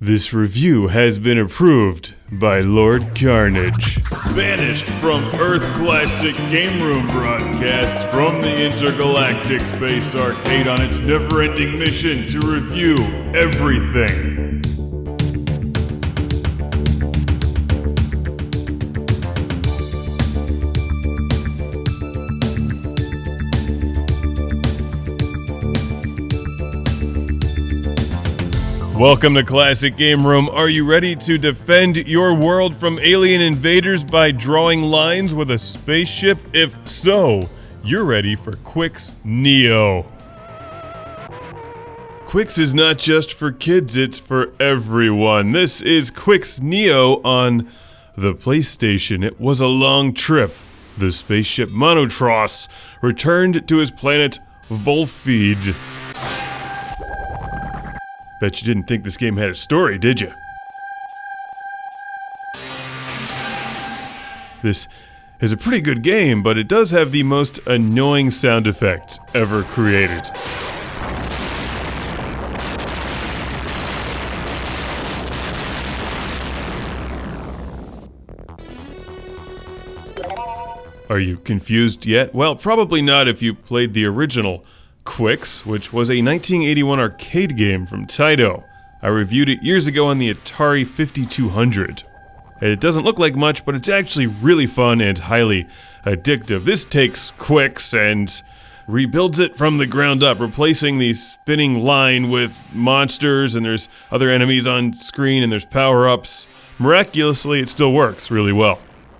This review has been approved by Lord Carnage. Banished from Earth Classic Game Room broadcasts from the intergalactic space arcade on its never-ending mission to review everything. Welcome to Classic Game Room. Are you ready to defend your world from alien invaders by drawing lines with a spaceship? If so, you're ready for Qix Neo. Qix is not just for kids, it's for everyone. This is Qix Neo on the PlayStation. It was a long trip. The spaceship Monotros returned to his planet Volfeed. Bet you didn't think this game had a story, did you? This is a pretty good game, but it does have the most annoying sound effects ever created. Are you confused yet? Well, probably not if you played the original Qix, which was a 1981 arcade game from Taito. I reviewed it years ago on the Atari 5200. It doesn't look like much, but it's actually really fun and highly addictive. This takes Qix and rebuilds it from the ground up, replacing the spinning line with monsters, and there's other enemies on screen, and there's power-ups. Miraculously, it still works really well.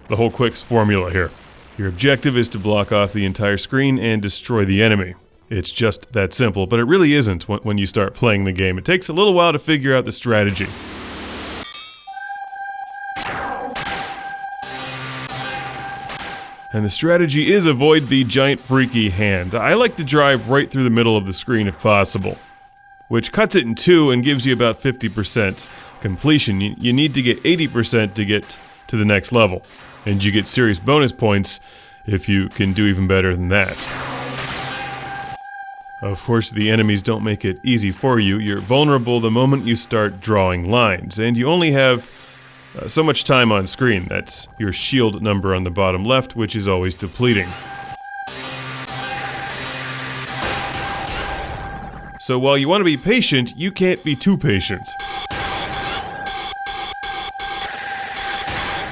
The whole Qix formula here. Your objective is to block off the entire screen and destroy the enemy. It's just that simple, but it really isn't when you start playing the game. It takes a little while to figure out the strategy. And the strategy is avoid the giant freaky hand. I like to drive right through the middle of the screen if possible, which cuts it in two and gives you about 50% completion. You need to get 80% to get to the next level, and you get serious bonus points if you can do even better than that. Of course, the enemies don't make it easy for you. You're vulnerable the moment you start drawing lines, and you only have so much time on screen. That's your shield number on the bottom left, which is always depleting. So while you want to be patient, you can't be too patient.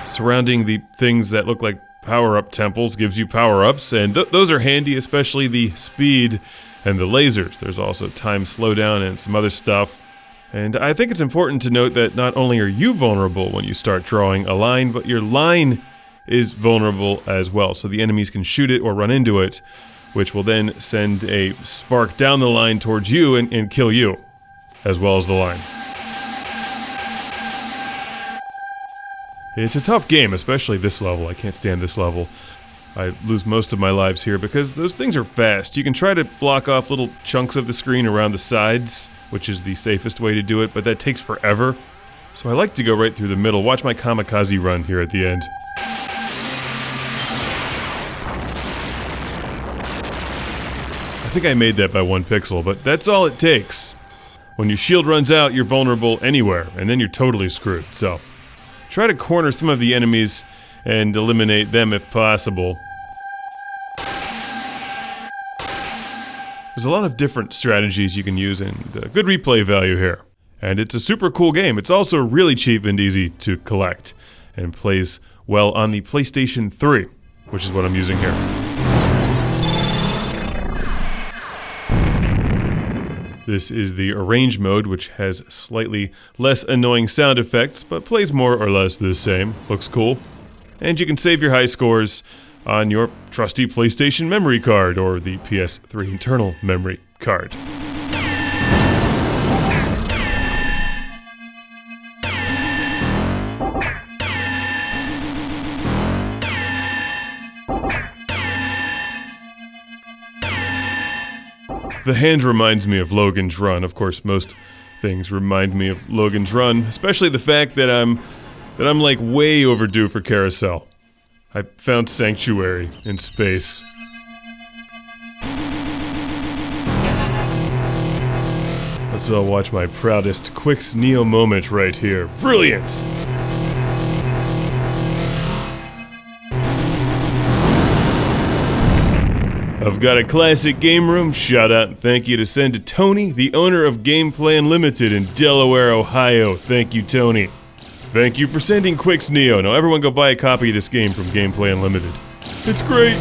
Surrounding the things that look like power-up temples gives you power-ups, and those are handy, especially the speed and the lasers. There's also time slowdown and some other stuff. And I think it's important to note that not only are you vulnerable when you start drawing a line, but your line is vulnerable as well. So the enemies can shoot it or run into it, which will then send a spark down the line towards you and kill you, as well as the line. It's a tough game, especially this level. I can't stand this level. I lose most of my lives here because those things are fast. You can try to block off little chunks of the screen around the sides, which is the safest way to do it, but that takes forever. So I like to go right through the middle. Watch my kamikaze run here at the end. I think I made that by 1 pixel, but that's all it takes. When your shield runs out, you're vulnerable anywhere, and then you're totally screwed. So try to corner some of the enemies and eliminate them if possible. There's a lot of different strategies you can use and good replay value here. And it's a super cool game. It's also really cheap and easy to collect and plays well on the PlayStation 3, which is what I'm using here. This is the arrange mode, which has slightly less annoying sound effects, but plays more or less the same. Looks cool. And you can save your high scores on your trusty PlayStation memory card or the PS3 internal memory card. The hand reminds me of Logan's Run. Of course, most things remind me of Logan's Run, especially the fact that I'm like way overdue for Carousel. I found Sanctuary in space. Let's all watch my proudest Qix Neo moment right here. Brilliant! I've got a classic game room. Shout out and thank you to send to Tony, the owner of Gameplay Unlimited in Delaware, Ohio. Thank you, Tony. Thank you for sending Qix Neo. Now everyone go buy a copy of this game from Gameplay Unlimited. It's great!